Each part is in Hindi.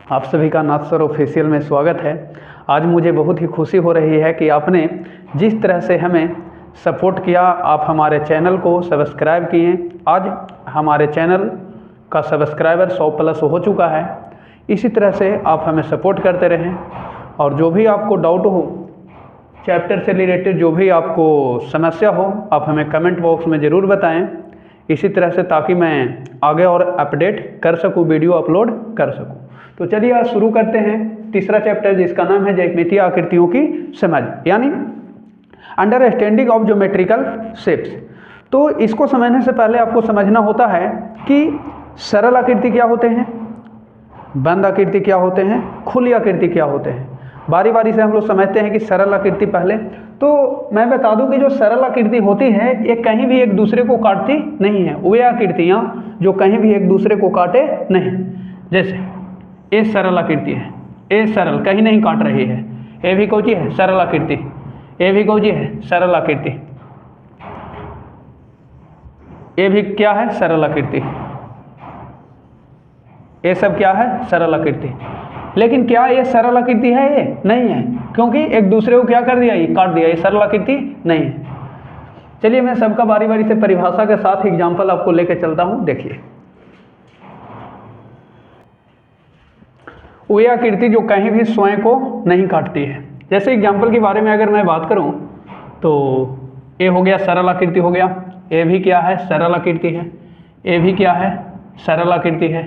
आप सभी का नाथ सर ऑफिशियल में स्वागत है। आज मुझे बहुत ही खुशी हो रही है कि आपने जिस तरह से हमें सपोर्ट किया, आप हमारे चैनल को सब्सक्राइब किए। आज हमारे चैनल का सब्सक्राइबर 100+ हो चुका है। इसी तरह से आप हमें सपोर्ट करते रहें और जो भी आपको डाउट हो, चैप्टर से रिलेटेड जो भी आपको समस्या हो, आप हमें कमेंट बॉक्स में ज़रूर बताएं। इसी तरह से ताकि मैं आगे और अपडेट कर सकूं, वीडियो अपलोड कर सकूं। तो चलिए आज शुरू करते हैं तीसरा चैप्टर, जिसका नाम है ज्यामितीय आकृतियों की समझ, यानी अंडरस्टैंडिंग ऑफ ज्योमेट्रिकल शेप्स। तो इसको समझने से पहले आपको समझना होता है कि सरल आकृति क्या होते हैं, बंद आकृति क्या होते हैं, खुली आकृति क्या होते हैं। बारी बारी से हम लोग समझते हैं कि सरल आकृति पहले। तो मैं बता दूं कि जो सरल आकृति होती है ये कहीं भी एक दूसरे को काटती नहीं है। वे आकृतियाँ जो कहीं भी एक दूसरे को काटे नहीं, जैसे ये सरल आकृति है, ये सरल कहीं नहीं काट रही है। ये भी कौन सी है, सरल आकृति। ये भी कौन सी है, सरल आकृति। ये भी क्या है, सरल आकृति। ये सब क्या है, सरल आकृति। लेकिन क्या ये सरल आकृति है? ये नहीं है, क्योंकि एक दूसरे को क्या कर दिया, ये काट दिया। ये सरल आकृति नहीं है। चलिए मैं सबका बारी बारी से परिभाषा के साथ एग्जाम्पल आपको लेकर चलता हूं। देखिए, वो आकृति जो कहीं भी स्वयं को नहीं काटती है। जैसे एग्जाम्पल के बारे में अगर मैं बात करूं तो ये हो गया सरल आकृति हो गया। ये भी क्या है, सरल आकृति है। ये भी क्या है, सरल आकृति है।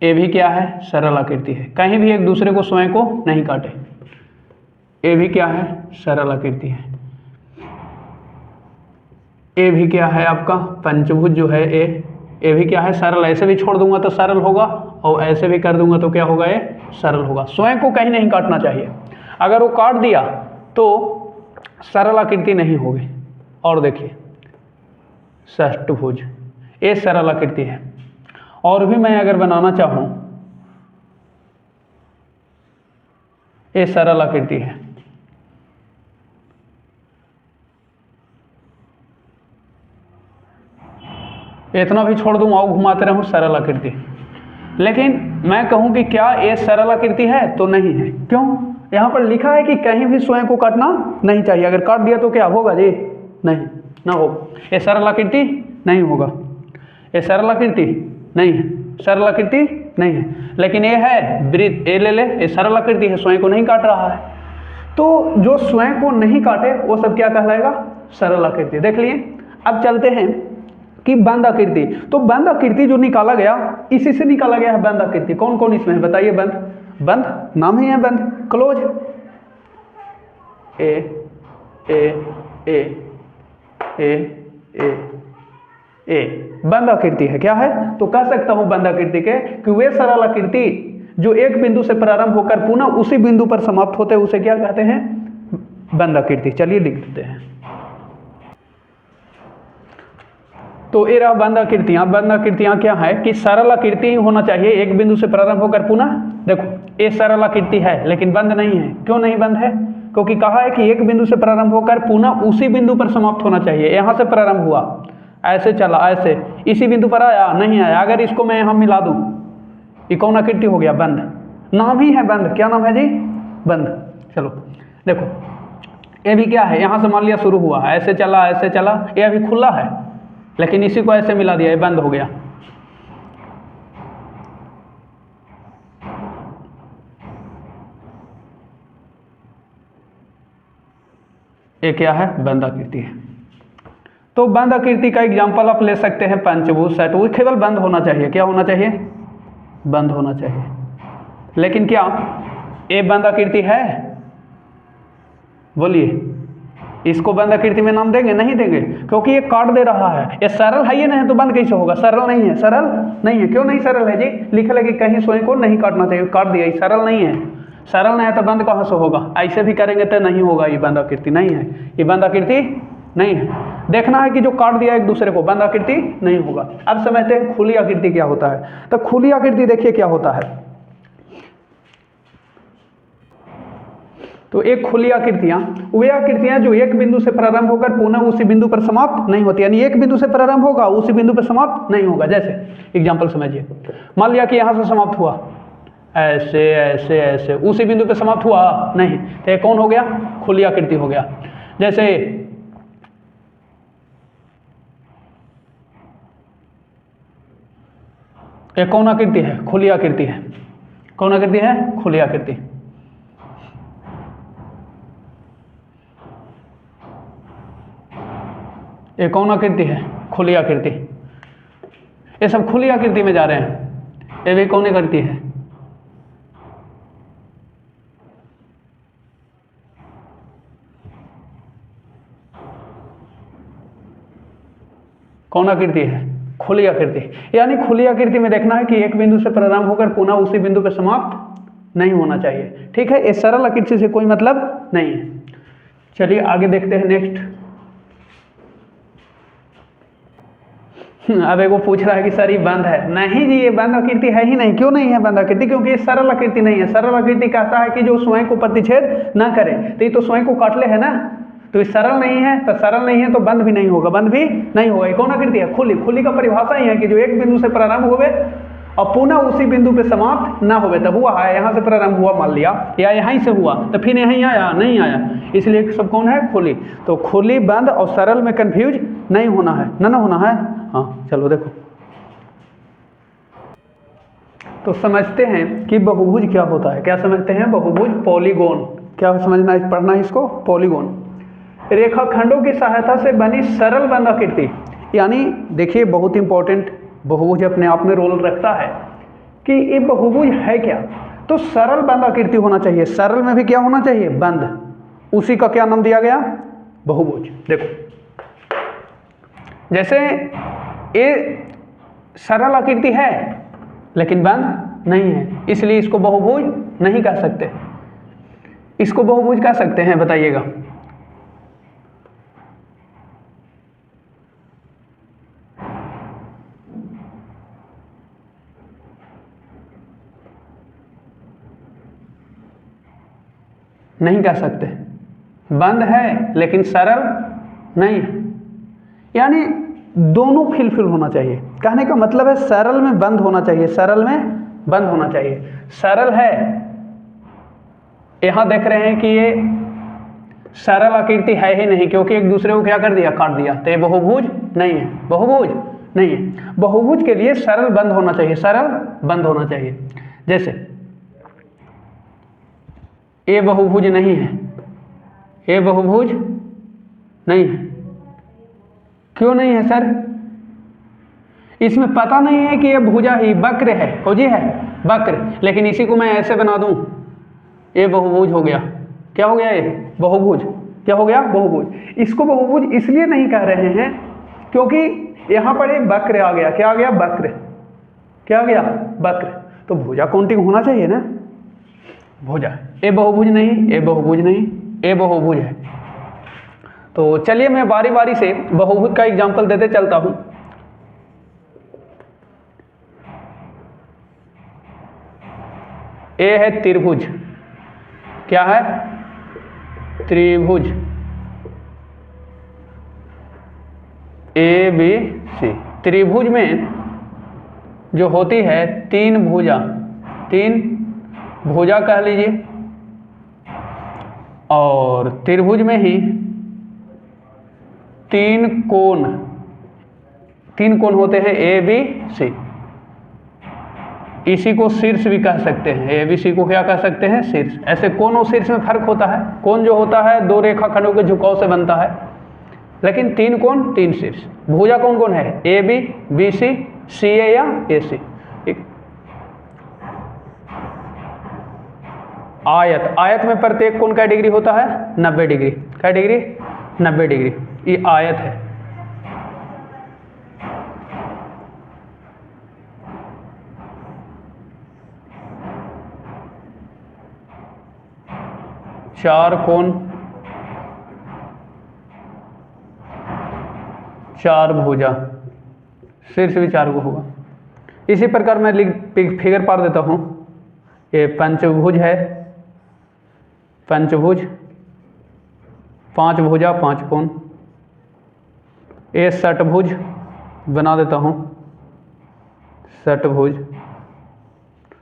ये भी क्या है, सरल आकृति है। कहीं भी एक दूसरे को स्वयं को नहीं काटे। ये भी क्या है, सरल आकृति है। ये भी क्या है आपका पंचभुज जो है ये भी क्या है, सरल। ऐसे भी छोड़ दूंगा तो सरल होगा और ऐसे भी कर दूंगा तो क्या होगा, ये सरल होगा। स्वयं को कहीं नहीं काटना चाहिए। अगर वो काट दिया तो सरल आकृति नहीं होगी। और देखिए षष्ठभुज, ये सरल आकृति है। और भी मैं अगर बनाना चाहूं, ये सरल आकृति है। इतना भी छोड़ दूं और घुमाते रहूं, सरल आकृति। लेकिन मैं कहूं कि क्या ये सरल आकृति है, तो नहीं है। क्यों? यहां पर लिखा है कि कहीं भी स्वयं को काटना नहीं चाहिए। अगर काट दिया तो क्या होगा जी, नहीं ना होगा। ये सरल आकृति नहीं होगा। ये सरल आकृति नहीं है, सरल आकृति नहीं है। लेकिन ये है वृत्त, ये ले ले, ये सरल आकृति है, स्वयं को नहीं काट रहा है। तो जो स्वयं को नहीं काटे वो सब क्या कहलाएगा, सरल आकृति। देख लिए। अब चलते हैं कि बंद आकृति। तो बंद आकृति जो निकाला गया, इसी से निकाला गया है बंद आकृति। कौन कौन इसमें है बताइए। बंद नाम ही है बंद, क्लोज। ए ए ए ए ए ए बंद आकृति है। क्या है? तो कह सकता हूं बंद आकृति के कि वे सरल आकृति जो एक बिंदु से प्रारंभ होकर पुनः उसी बिंदु पर समाप्त होते हैं, उसे क्या कहते हैं, बंद आकृति। चलिए लिख देते हैं। तो ये रहा बंद आकृतियां। बंद आकृतियां क्या है कि सरल आकृति होना चाहिए, एक बिंदु से प्रारंभ होकर पुनः। देखो ये सरल आकृति है लेकिन बंद नहीं है। क्यों नहीं बंद है? क्योंकि कहा है कि एक बिंदु से प्रारंभ होकर पुनः उसी बिंदु पर समाप्त होना चाहिए। यहां से प्रारंभ हुआ, ऐसे चला, ऐसे इसी बिंदु पर आया, नहीं आया। अगर इसको मैं यहां मिला दूं, ये कौन आकृति हो गया, बंद। नाम ही है बंद। क्या नाम है जी, बंद। चलो देखो, ये भी क्या है, यहां से मान लिया शुरू हुआ, ऐसे चला, ऐसे चला, ये अभी खुला है लेकिन इसी को ऐसे मिला दिया, ये बंद हो गया। ये क्या है, बंद आकृति है। तो बंद आकृति का एग्जांपल आप ले सकते हैं पंचभुज, षटभुज। केवल बंद होना चाहिए। क्या होना चाहिए, बंद होना चाहिए। लेकिन क्या ये बंद आकृति है? बोलिए, इसको बंद आकृति में नाम देंगे? नहीं देंगे, क्योंकि ये काट दे रहा है। ये सरल है, ये नहीं तो बंद कैसे होगा, सरल नहीं है। सरल नहीं है। क्यों नहीं सरल है जी? लिखा लगे कहीं स्वयं को नहीं काटना चाहिए, काट दिया। ये सरल नहीं है। सरल नहीं है तो बंद कहाँ से होगा? ऐसे भी करेंगे तो नहीं होगा। ये बंद आकृति नहीं है, ये बंद आकृति नहीं है। देखना है कि जो काट दिया एक दूसरे को, बंद आकृति नहीं होगा। अब समझते हैं खुली आकृति क्या होता है। तो खुली आकृति देखिए क्या होता है। तो एक खुली आकृतियां, वे आकृतियां जो एक बिंदु से प्रारंभ होकर पुनः उसी बिंदु पर समाप्त नहीं होती, यानी एक बिंदु से प्रारंभ होगा उसी बिंदु पर समाप्त नहीं होगा। जैसे एग्जांपल समझिए, मान लिया कि यहां से समाप्त हुआ, ऐसे ऐसे ऐसे, उसी बिंदु पे समाप्त हुआ नहीं, तो ये कौन हो गया? खुली आकृति हो गया। जैसे ये कौन आकृति है? खुली आकृति है। कौन आकृति है? खुली आकृति। ये कौन आकृति है? खुली आकृति। ये सब खुली आकृति में जा रहे हैं। ये भी कौन आकृति है? कौन आकृति है? खुली आकृति। यानी खुली आकृति में देखना है कि एक बिंदु से प्रारंभ होकर पुनः उसी बिंदु पर समाप्त नहीं होना चाहिए। ठीक है, ये सरल आकृति से कोई मतलब नहीं है। चलिए आगे देखते हैं नेक्स्ट। अब एक वो पूछ रहा है कि सर ये बंद है। नहीं जी, ये बंद आकृति है ही नहीं। क्यों नहीं है बंद आकृति? क्योंकि ये सरल आकृति नहीं है। सरल आकृति कहता है कि जो स्वयं को प्रतिच्छेद ना करे, तो ये तो स्वयं को काट ले है ना, तो ये सरल नहीं है। तो सरल नहीं है तो बंद भी नहीं होगा, बंद भी नहीं होगा। ये कौन आकृति है? खुली। खुली का परिभाषा ही है कि जो एक बिंदु से प्रारंभ होवे और पुनः उसी बिंदु पे समाप्त ना होवे। तब हुआ है, यहाँ से प्रारंभ हुआ मान लिया, या यहाँ से हुआ तो फिर यहीं आया, नहीं आया, इसलिए सब कौन है? खुली। तो खुली, बंद और सरल में कंफ्यूज नहीं होना है, ना होना है। हाँ चलो देखो, तो समझते हैं कि बहुभुज क्या होता है। क्या समझते हैं? बहुभुज, पॉलीगोन। क्या समझना, पढ़ना है इसको? पॉलीगोन रेखाखंडों की सहायता से बनी सरल बंद आकृति। यानी देखिए, बहुत इंपॉर्टेंट बहुभुज अपने आप में रोल रखता है कि ये बहुभुज है क्या। तो सरल बंद आकृति होना चाहिए। सरल में भी क्या होना चाहिए? बंद। उसी का क्या नाम दिया गया? बहुभुज। देखो, जैसे ये सरल आकृति है लेकिन बंद नहीं है, इसलिए इसको बहुभुज नहीं कह सकते। इसको बहुभुज कह सकते हैं? बताइएगा। नहीं कह सकते। बंद है लेकिन सरल नहीं है। यानी दोनों फिल होना चाहिए। कहने का मतलब है सरल में बंद होना चाहिए, सरल में बंद होना चाहिए। सरल है, यहां देख रहे हैं कि ये सरल आकृति है ही नहीं, क्योंकि एक दूसरे को क्या कर दिया? काट दिया। तो ये बहुभुज नहीं है, बहुभुज नहीं है। बहुभुज के लिए सरल बंद होना चाहिए, सरल बंद होना चाहिए। जैसे ये बहुभुज नहीं है, ये बहुभुज नहीं है। क्यों नहीं है सर? इसमें पता नहीं है कि ये भुजा ही वक्र है। खोजी है वक्र, लेकिन इसी को मैं ऐसे बना दूं, ये बहुभुज हो गया। क्या हो गया? ये बहुभुज। क्या हो गया? बहुभुज। इसको बहुभुज इसलिए नहीं कह रहे हैं क्योंकि यहां पर एक वक्र आ गया। क्या आ गया? वक्र। क्या आ गया? वक्र। तो भुजा काउंटिंग होना चाहिए ना, भुजा। ये बहुभुज नहीं, ये बहुभुज नहीं, ये बहुभुज है। तो चलिए मैं बारी बारी से बहुभुज का एग्जांपल देते चलता हूं। ये है त्रिभुज। क्या है? त्रिभुज ए बी सी। त्रिभुज में जो होती है तीन भुजा, तीन भुजा कह लीजिए, और त्रिभुज में ही तीन कोण होते हैं, ए बी सी। इसी को शीर्ष भी कह सकते हैं। ए बी सी को क्या कह सकते हैं? शीर्ष। ऐसे कोण और शीर्ष में फर्क होता है। कोण जो होता है दो रेखाखंडों के झुकाव से बनता है, लेकिन तीन कोण तीन शीर्ष। भुजा कौन कौन है? ए बी, बी सी, सी ए या ए सी। आयत, आयत में प्रत्येक कोण का डिग्री होता है 90 डिग्री। क्या डिग्री? 90 डिग्री। ये आयत है। चार कोण, चार भुजा, शीर्ष भी चार को होगा। इसी प्रकार मैं फिगर पार देता हूं। ये पंचभुज है, पंचभुज, पांच भुजा पांच कोण। ये षटभुज बना देता हूं, षटभुज।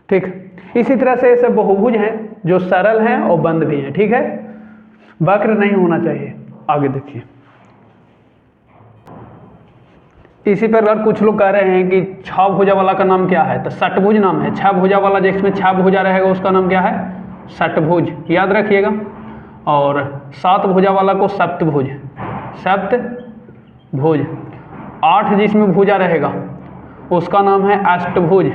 ठीक, इसी तरह से ऐसे बहुभुज हैं जो सरल हैं और बंद भी हैं, ठीक है, वक्र नहीं होना चाहिए। आगे देखिए, इसी प्रकार कुछ लोग कह रहे हैं कि 6 भुजा वाला का नाम क्या है, तो षटभुज नाम है। 6 भुजा वाला जिसमें 6 भुजा रहेगा उसका नाम क्या है, षटभुज, याद रखिएगा। और 7 भुजा वाला को सप्तभुज, सप्तभुज। 8 जिसमें भुजा रहेगा उसका नाम है अष्टभुज,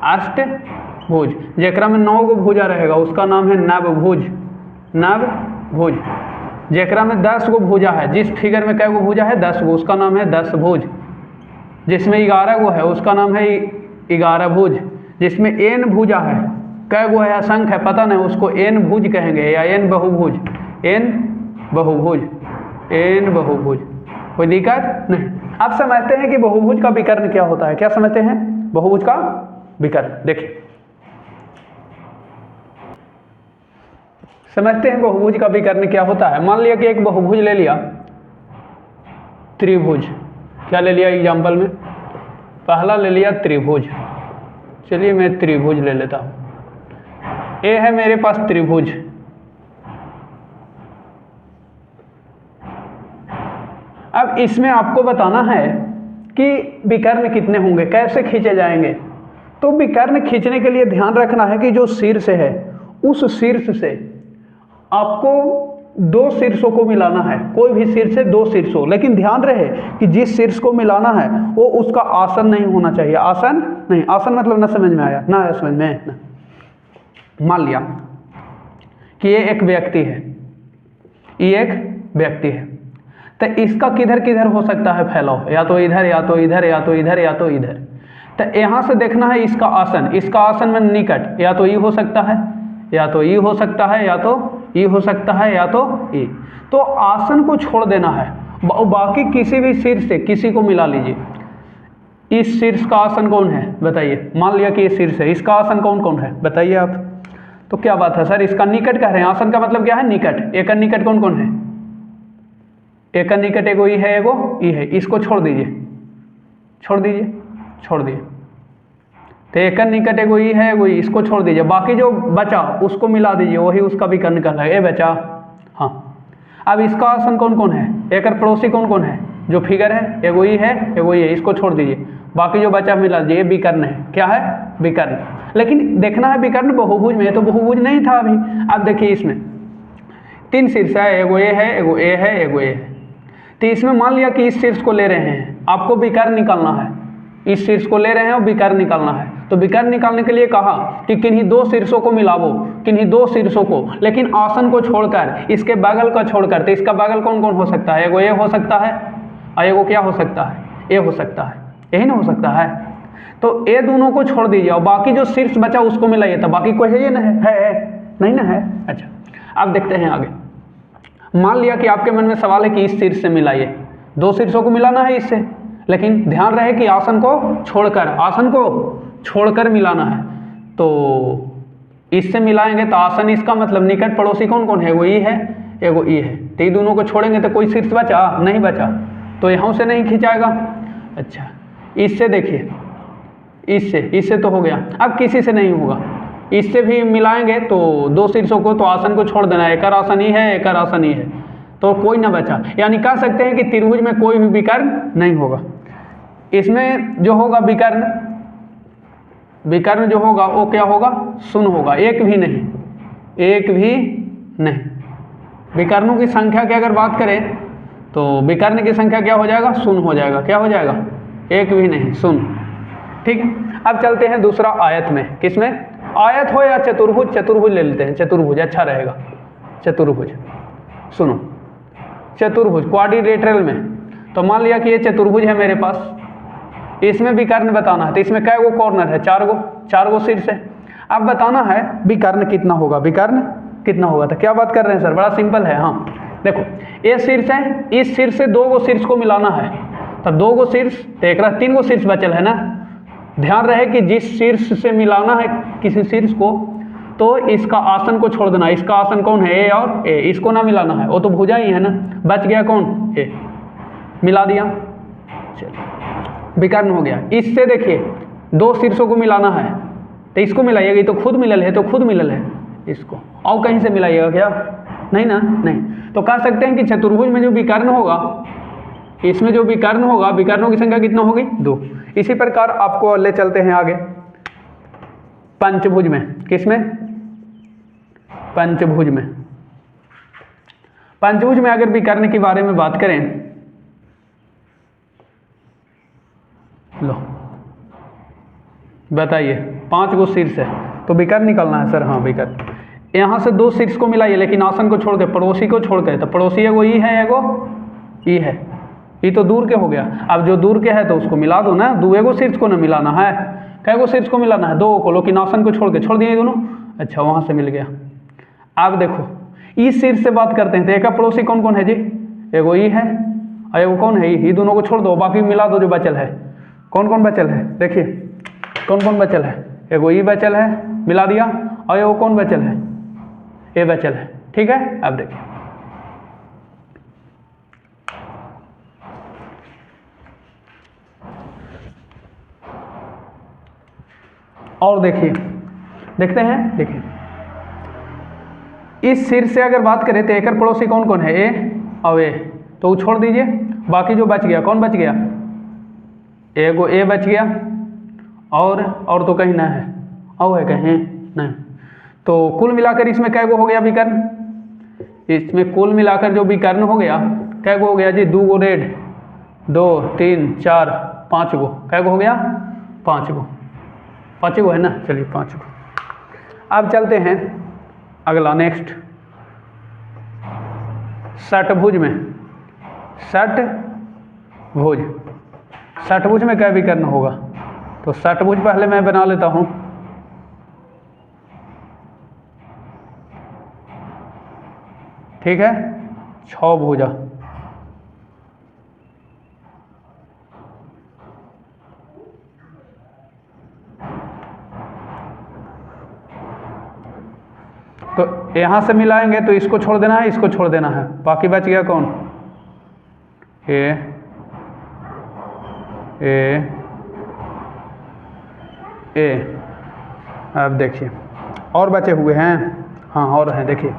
अष्टभुज। जेकरा में 9 गो भुजा रहेगा उसका नाम है नवभुज, नवभुज। जेकरा में 10 गो भुजा है, जिस फिगर में कै गो भुजा है 10 गो, उसका नाम है 10 भुज। जिसमें 11 गो है उसका नाम है 11 भुज। जिसमें n भुजा है, कै गो है असंख्य है पता नहीं, उसको n भुज कहेंगे या n बहुभुज, n बहुभुज, n बहुभुज। कोई दिक्कत नहीं। आप समझते हैं कि बहुभुज का विकर्ण क्या होता है, क्या समझते हैं बहुभुज का विकर्ण? देखिए, समझते हैं बहुभुज का विकर्ण क्या होता है। मान लिया कि एक बहुभुज ले लिया, त्रिभुज, क्या ले लिया एग्जाम्पल में, पहला ले लिया त्रिभुज। चलिए मैं त्रिभुज ले लेता हूँ। ए है मेरे पास त्रिभुज, अब इसमें आपको बताना है कि विकर्ण कितने होंगे, कैसे खींचे जाएंगे। तो विकर्ण खींचने के लिए ध्यान रखना है कि जो शीर्ष है उस शीर्ष से आपको 2 शीर्षों को मिलाना है। कोई भी शीर्ष से 2 शीर्ष हो, लेकिन ध्यान रहे कि जिस शीर्ष को मिलाना है वो उसका आसन नहीं होना चाहिए। आसन नहीं, आसन मतलब ना समझ में आया ना, आया समझ में ना। मान लिया कि ये एक व्यक्ति है, ये एक व्यक्ति है, तो इसका किधर किधर हो सकता है फैलाव, या तो इधर या तो इधर या तो इधर या तो इधर। तो यहाँ से देखना है इसका आसन, इसका आसन में निकट या तो ये हो सकता है या तो ये हो सकता है या तो ये हो सकता है या तो ये। तो आसन को छोड़ देना है, बाकी किसी भी शीर्ष से किसी को मिला लीजिए। इस शीर्ष का आसन कौन है बताइए, मान लिया कि ये शीर्ष है, इसका आसन कौन कौन है बताइए आप। तो क्या बात है सर, इसका निकट कह रहे हैं, आसन का मतलब क्या है निकट। एक निकट कौन कौन है, एक निकट एगो ये है एगो ये है, इसको छोड़ दीजिए, छोड़ दीजिए, छोड़ दिए। तो एक निकट एगो ये है एगो, इसको छोड़ दीजिए, बाकी जो बचा उसको मिला दीजिए, वही उसका विकर्ण करना है। ये बचा, हाँ। अब इसका आसन कौन कौन है, एक पड़ोसी कौन कौन है, जो फिगर है एगो ये है एगो ये, इसको छोड़ दीजिए, बाकी जो बचा मिला दीजिए। ये विकर्ण है, क्या है विकर्ण। लेकिन देखना है विकर्ण बहुभुज में, तो बहुभुज नहीं था अभी। अब देखिए इसमें 3 शीर्ष है, एगो ये है एगो ये है एगो ये है। तो इसमें मान लिया कि इस शीर्ष को ले रहे हैं, आपको विकर्ण निकालना है। इस शीर्ष को ले रहे हैं और विकर्ण निकालना है। तो विकर्ण निकालने के लिए कहा कि किन्हीं 2 शीर्षों को मिलावो, किन्हीं 2 शीर्षों को, लेकिन आसन को छोड़कर, इसके बगल का छोड़कर। तो इसका बगल कौन कौन हो सकता है, एगो ये हो सकता है और एगो क्या हो सकता है, ये हो सकता है, यही ना हो सकता है। तो ये दोनों को छोड़ दीजिए और बाकी जो शीर्ष बचा उसको मिलाइए। तो बाकी कोई है ये ना है नहीं ना है। अच्छा, अब देखते हैं आगे। मान लिया कि आपके मन में सवाल है कि इस शीर्ष से मिलाइए, 2 शीर्षों को मिलाना है इससे, लेकिन ध्यान रहे कि आसन को छोड़कर, आसन को छोड़कर मिलाना है। तो इससे मिलाएंगे तो आसन, इसका मतलब निकट पड़ोसी कौन कौन है, वो ये है एगो ये है। तो ये दोनों को छोड़ेंगे तो कोई शीर्ष बचा नहीं बचा, तो यहाँ से नहीं खिंचाएगा। अच्छा, इससे देखिए, इससे तो हो गया। अब किसी से नहीं होगा, इससे भी मिलाएंगे तो 2 शीर्षों को, तो आसन को छोड़ देना है। एक आसन ही है, एक आसन ही है, तो कोई ना बचा। यानी कह सकते हैं कि त्रिभुज में कोई भी विकर्ण नहीं होगा। इसमें जो होगा विकर्ण, विकर्ण जो होगा वो क्या होगा, शून्य होगा, एक भी नहीं, एक भी नहीं। विकर्णों की संख्या की अगर बात करें तो विकर्ण की संख्या क्या हो जाएगा, शून्य हो जाएगा। क्या हो जाएगा, एक भी नहीं, शून्य। ठीक है, अब चलते हैं दूसरा आयत में। किसमें, आयत हो या चतुर्भुज, चतुर्भुज ले लेते हैं, चतुर्भुज अच्छा रहेगा। चतुर्भुज, सुनो, चतुर्भुज क्वाड्रिलेटरल में। तो मान लिया कि ये चतुर्भुज है मेरे पास, इसमें विकर्ण बताना है। तो इसमें कै गो कॉर्नर है, 4 गो शीर्ष है। अब बताना है विकर्ण कितना होगा, विकर्ण कितना होगा। तो क्या बात कर रहे हैं सर, बड़ा सिंपल है। हाँ देखो, ये शीर्ष है, इस शीर्ष से 2 गो शीर्ष को मिलाना है। तब 2 गो शीर्ष, तो एक 3 गो शीर्ष बचल है ना। ध्यान रहे कि जिस शीर्ष से मिलाना है किसी शीर्ष को, तो इसका आसन को छोड़ देना। इसका आसन कौन है, ए और ए, इसको ना मिलाना है, वो तो भुजा ही है ना। बच गया कौन, ए, मिला दिया, चलिए विकर्ण हो गया। इससे देखिए 2 शीर्षों को मिलाना है, तो इसको मिलाइएगा, ये तो खुद मिलल है, तो खुद मिलल है इसको, और कहीं से मिलाइएगा क्या? नहीं ना, नहीं। तो कह सकते हैं कि चतुर्भुज में जो विकर्ण होगा, इसमें जो विकर्ण होगा, विकर्णों की संख्या कितना होगी? 2। इसी प्रकार आपको ले चलते हैं आगे पंचभुज में। किसमें? पंचभुज में। पंचभुज में अगर विकर्ण के बारे में बात करें, लो बताइए, 5 गो शीर्ष है तो विकर्ण निकालना है सर। हाँ विकर्ण, यहाँ से 2 शीर्ष को मिलाइए, लेकिन आसन को छोड़ के, पड़ोसी को छोड़ के। तो पड़ोसी एगो ई है, एगो ई है, ये तो दूर के हो गया। अब जो दूर के है तो उसको मिला दो ना, 2 एगो शीर्ष को ना मिलाना है, कै गो शीर्ष को मिलाना है? 2 को, लेकिन आसन को छोड़ के, छोड़ दिए दोनों। अच्छा, वहाँ से मिल गया। अब देखो इस शीर्ष से बात करते हैं, तो एक पड़ोसी कौन कौन है जी? एगो ई है और एगो कौन है? ये दोनों को छोड़ दो, बाकी मिला दो जो बचल है। कौन कौन बचल है? देखिए कौन कौन बचल है। एगो ई बचल है, मिला दिया, और एगो कौन बचल है? ए बचल है। ठीक है, अब देखिए और देखिए, देखते हैं। देखिए इस शीर्ष से अगर बात करें तो एक पड़ोसी कौन कौन है? ए और ए, तो वो छोड़ दीजिए, बाकी जो बच गया, कौन बच गया? एगो ए बच गया, और तो कहीं ना है, और है कहीं नहीं। तो कुल मिलाकर इसमें कै गो हो गया विकर्ण? इसमें कुल मिलाकर जो विकर्ण हो गया, कै गो हो गया जी? 2 गो रेड, 2 3 4 5 गो, कै गो हो गया? 5 गो, 5 गो है ना। चलिए 5 गो। अब चलते हैं अगला, नेक्स्ट षटभुज में। षटभुज, षटभुज में क्या विकर्ण होगा? तो षटभुज पहले मैं बना लेता हूँ। ठीक है, 6 भुजा। तो यहाँ से मिलाएंगे तो इसको छोड़ देना है, इसको छोड़ देना है, बाकी बच गया कौन? ए ए ए। अब देखिए और बचे हुए हैं, हाँ और हैं। देखिए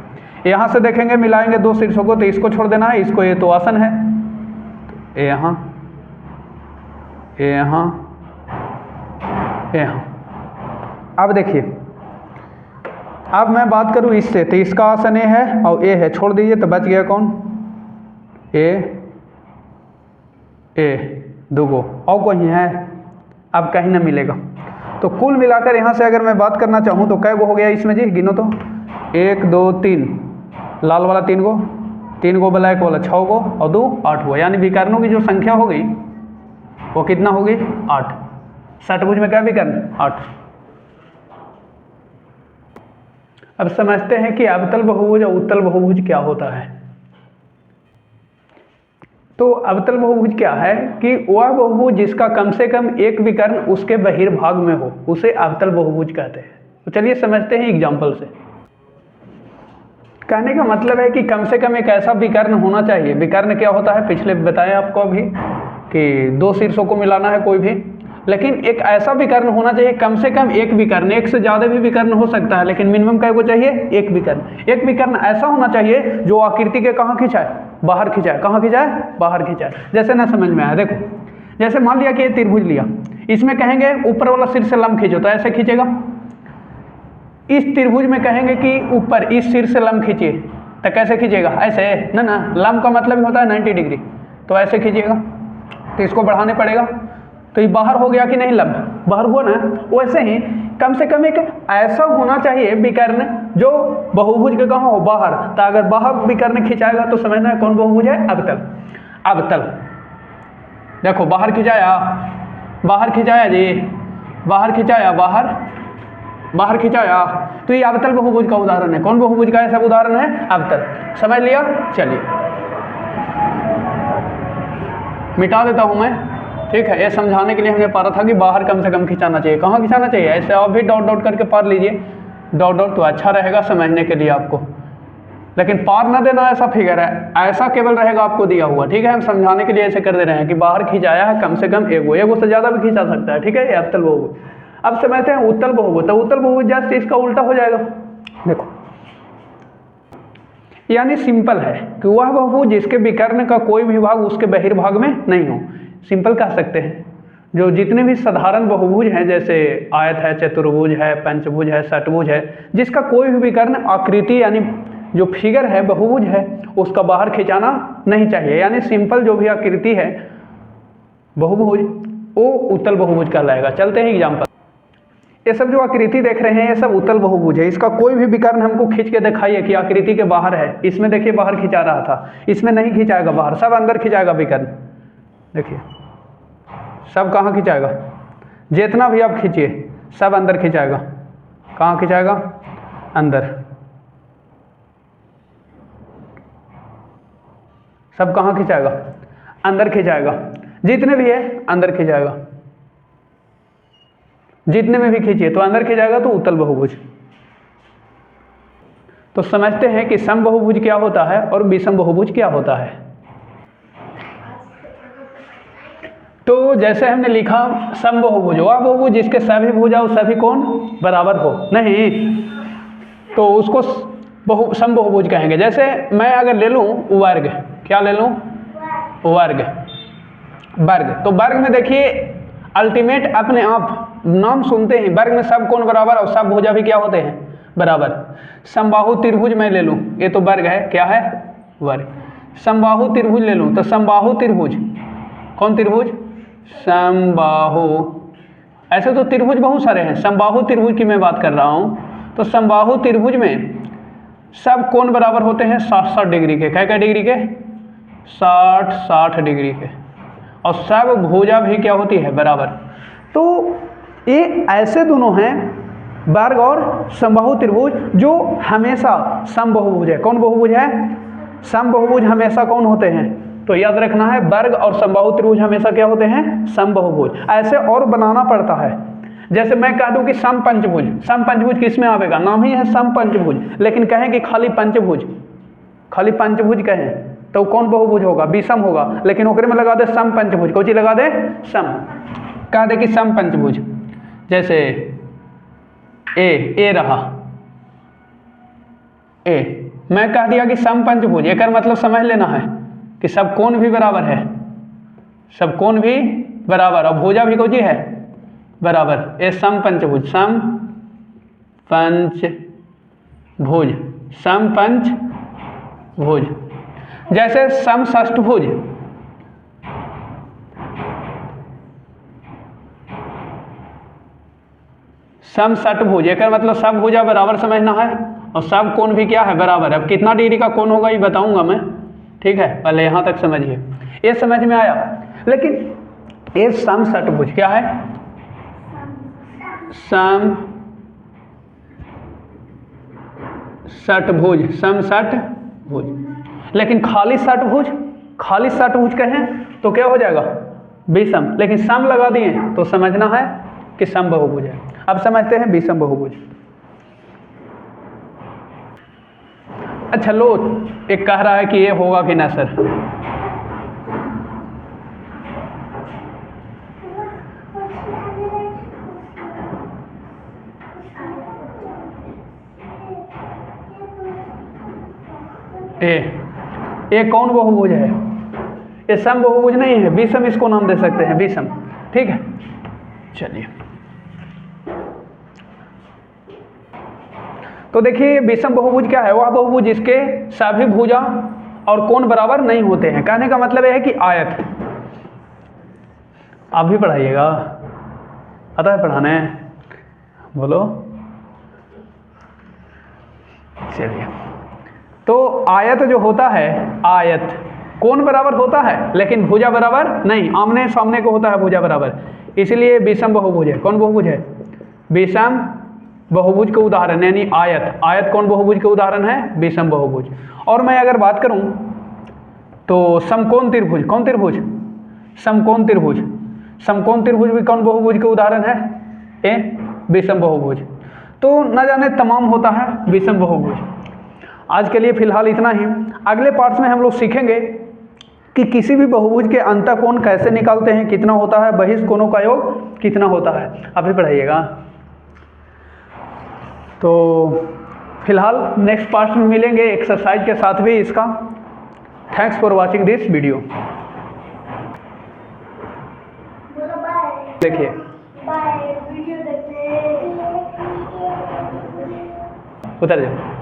यहाँ से देखेंगे, मिलाएंगे 2 शीर्षों को, तो इसको छोड़ देना है, इसको, ये तो आसन है, ए यहाँ, ए यहाँ, ए यहाँ। अब देखिए, अब मैं बात करूँ इससे, तो इसका आसन ए है और ए है, छोड़ दीजिए, तो बच गया कौन? ए 2 गो, और कोई है? अब कहीं ना मिलेगा। तो कुल मिलाकर यहाँ से अगर मैं बात करना चाहूँ तो कै गो हो गया इसमें जी? गिनो तो, 1 2 3, लाल वाला 3 गो, 3 गो ब्लैक वाला 6 गो, और 2 8 गो, यानी विकर्णों की जो संख्या हो गई वो कितना होगी? 8। षटभुज में क्या विकर्ण? 8। अब समझते हैं कि अवतल बहुभुज और उत्तल बहुभुज क्या होता है। तो अवतल बहुभुज क्या है कि वह बहुभुज जिसका कम से कम एक विकर्ण उसके बहिर्भाग में हो, उसे अवतल बहुभुज कहते हैं। तो चलिए समझते हैं एग्जाम्पल से। कहने का मतलब है कि कम से कम एक ऐसा विकर्ण होना चाहिए। विकर्ण क्या होता है, पिछले बताया आपको अभी कि 2 शीर्षों को मिलाना है कोई भी, लेकिन एक ऐसा विकर्ण होना चाहिए, कम से कम एक विकर्ण, एक से ज़्यादा भी विकर्ण हो सकता है, लेकिन मिनिमम क्या को चाहिए? एक विकर्ण। एक विकर्ण ऐसा होना चाहिए जो आकृति के कहाँ खिंचाए? बाहर खिंचाए। कहाँ खिंचाए? बाहर खिंचाए। जैसे ना समझ में आया, देखो जैसे मान लिया कि ये त्रिभुज लिया, इसमें कहेंगे ऊपर वाला शीर्ष से लंब खींचो, तो ऐसे खींचेगा। इस त्रिभुज में कहेंगे कि ऊपर इस शीर्ष से लंब खींचिए, तो कैसे खींचेगा? ऐसे ना, लंब का मतलब होता है 90 डिग्री, तो ऐसे खींचिएगा। तो इसको बढ़ाने पड़ेगा, तो ये बाहर हो गया कि नहीं? लंब बाहर हुआ ना। वैसे ही कम से कम एक ऐसा होना चाहिए विकर्ण जो बहुभुज के कहाँ हो? बाहर। तो अगर बाहर विकर्ण खिंचाएगा तो समझना है कौन बहुभुज है? अवतल। अवतल देखो, बाहर खिंचाया, बाहर खिंचाया जी, बाहर खिंचाया, बाहर खिंचाया, तो ये अवतल बहुभुज का उदाहरण है। कौन बहुभुज का ऐसा उदाहरण है? अवतल। समझ लिया? चलिए मिटा देता हूं मैं। ठीक है, ये समझाने के लिए हमने पढ़ा था कि बाहर कम से कम खिंचाना चाहिए। कहाँ खिंचाना चाहिए? ऐसे आप भी डॉट डॉट करके पढ़ लीजिए, डॉट डॉट, तो अच्छा रहेगा समझने के लिए आपको। लेकिन पार ना देना, ऐसा फिगर है, ऐसा केवल रहेगा आपको दिया हुआ। ठीक है, हम समझाने के लिए ऐसे कर दे रहे हैं कि बाहर खिंचाया है कम से कम एगो से ज़्यादा भी खिंचा सकता है। ठीक है, ये अवतल बहुभुज। अब समझते हैं उत्तल बहुभुज। तो उत्तल बहुभुज जस्ट इसका उल्टा हो जाएगा। देखो, यानी सिंपल है कि वह बहुभुज जिसके विकर्ण का कोई भी भाग उसके बहिर्भाग में नहीं हो। सिंपल कह सकते हैं। जो जितने भी साधारण बहुभुज हैं, जैसे आयत है, चतुर्भुज है, पंचभुज है, षटभुज है, जिसका कोई भी विकर्ण आकृति यानी जो फिगर है बहुभुज है उसका बाहर खिंचाना नहीं चाहिए। यानी सिंपल जो भी आकृति है बहुभुज वो उत्तल बहुभुज कहलाएगा। चलते हैं एग्जाम्पल। ये सब जो आकृति देख रहे हैं ये सब उत्तल बहुभुज है। इसका कोई भी विकर्ण हमको खींच के दिखाइए कि आकृति के बाहर है। इसमें देखिए बाहर खिंचा रहा था, इसमें नहीं खिंचाएगा बाहर, सब अंदर खिंचाएगा विकर्ण। देखिए सब कहाँ खिंचाएगा, जितना भी आप खींचिए सब अंदर खिंचाएगा। कहाँ खिंचाएगा, अंदर। सब कहाँ खिंचाएगा, अंदर खिंचाएगा। जितने भी है अंदर खिंचाएगा, जितने में भी खींचिए तो अंदर खिंचाएगा, तो उत्तल बहुभुज। तो समझते हैं कि सम बहुभुज क्या होता है और विषम बहुभुज क्या होता है। तो जैसे हमने लिखा सम बहुभुज, वह बहुभुज जिसके सभी भुजा और सभी कोण बराबर हो। नहीं तो उसको सम बहुभुज कहेंगे। जैसे मैं अगर ले लूँ वर्ग, क्या ले लूँ, वर्ग, वर्ग। तो वर्ग में देखिए अल्टीमेट अपने आप नाम सुनते हैं, वर्ग में सब कोण बराबर और सब भुजा भी क्या होते हैं, बराबर। समबाहु त्रिभुज मैं ले लूँ, ये तो वर्ग है, क्या है, वर्ग। समबाहु त्रिभुज ले लूँ तो समबाहु त्रिभुज, कौन त्रिभुज, समबाहु। ऐसे तो त्रिभुज बहुत सारे हैं, समबाहु त्रिभुज की मैं बात कर रहा हूँ। तो समबाहु त्रिभुज में सब कोण बराबर होते हैं 60-60 डिग्री के। क्या डिग्री के, 60-60 डिग्री के। और सब भुजा भी क्या होती है, बराबर। तो ये ऐसे दोनों हैं वर्ग और समबाहु त्रिभुज जो हमेशा सम बहुभुज है। कौन बहुभुज है, सम बहुभुज हमेशा कौन होते हैं, तो याद रखना है वर्ग और समबाहु त्रिभुज हमेशा क्या होते हैं, सम बहुभुज। ऐसे और बनाना पड़ता है। जैसे मैं कह दूं कि सम पंचभुज, सम पंचभुज किस में आवेगा, नाम ही है सम पंचभुज, लेकिन कहें कि खाली पंचभुज, खाली पंचभुज कहें तो कौन बहुभुज होगा, विषम होगा। लेकिन ओकरे में लगा दे सम पंचभुज, कोई चीज लगा दे सम, कह दे कि सम पंचभुज। जैसे ए रहा, ए मैं कह दिया कि सम पंचभुज, एक मतलब समझ लेना है कि सब कोण भी बराबर है, सब कोण भी बराबर और भुजा भी कोई है बराबर। ए सम पंचभुज, सम पंचभुज, सम पंचभुज। जैसे सम षष्ठभुज, सम षटभुज, एक मतलब सब भुजा बराबर समझना है और सब कोण भी क्या है, बराबर। अब कितना डिग्री का कोण होगा ये बताऊंगा मैं, ठीक है, पहले यहाँ तक समझिए, ये समझ में आया। लेकिन ये सम षटभुज क्या है, सम षटभुज, सम षटभुज। लेकिन खाली षटभुज, खाली षटभुज कहें तो क्या हो जाएगा, विषम। लेकिन सम लगा दिए तो समझना है कि सम बहुभुज है। अब समझते हैं विषम बहुभुज। अच्छा लो, एक कह रहा है कि ये होगा कि ना सर, ये कौन बहुभुज है, ये सम बहुभुज नहीं है, विषम इसको नाम दे सकते हैं, विषम, ठीक है। चलिए तो देखिए विषम बहुभुज क्या है, वह बहुभुज जिसके सभी भुजा और कोण बराबर नहीं होते हैं। कहने का मतलब यह है कि आयत, आप भी पढ़ाइएगा, आता है पढ़ाने, बोलो। चलिए तो आयत जो होता है, आयत कोण बराबर होता है लेकिन भुजा बराबर नहीं, आमने सामने को होता है भुजा बराबर, इसलिए विषम बहुभुज है। कौन बहुभुज है, विषम बहुभुज के उदाहरण यानी आयत, आयत कौन बहुभुज के उदाहरण है, विषम बहुभुज। और मैं अगर बात करूं तो समकोण त्रिभुज, कौन त्रिभुज, समकोण त्रिभुज, समकोण त्रिभुज भी कौन बहुभुज के उदाहरण है, ए विषम बहुभुज। तो न जाने तमाम होता है विषम बहुभुज। आज के लिए फिलहाल इतना ही। अगले पार्ट्स में हम लोग सीखेंगे कि किसी भी बहुभुज के अंतःकोण कैसे निकालते हैं, कितना होता है, बहिष्ठ कोणों का योग कितना होता है, आप भी पढ़ाइएगा। तो फिलहाल नेक्स्ट पार्ट में मिलेंगे एक्सरसाइज के साथ भी इसका। Thanks for watching this video. देखिए बाय, वीडियो देखते उतर जाओ।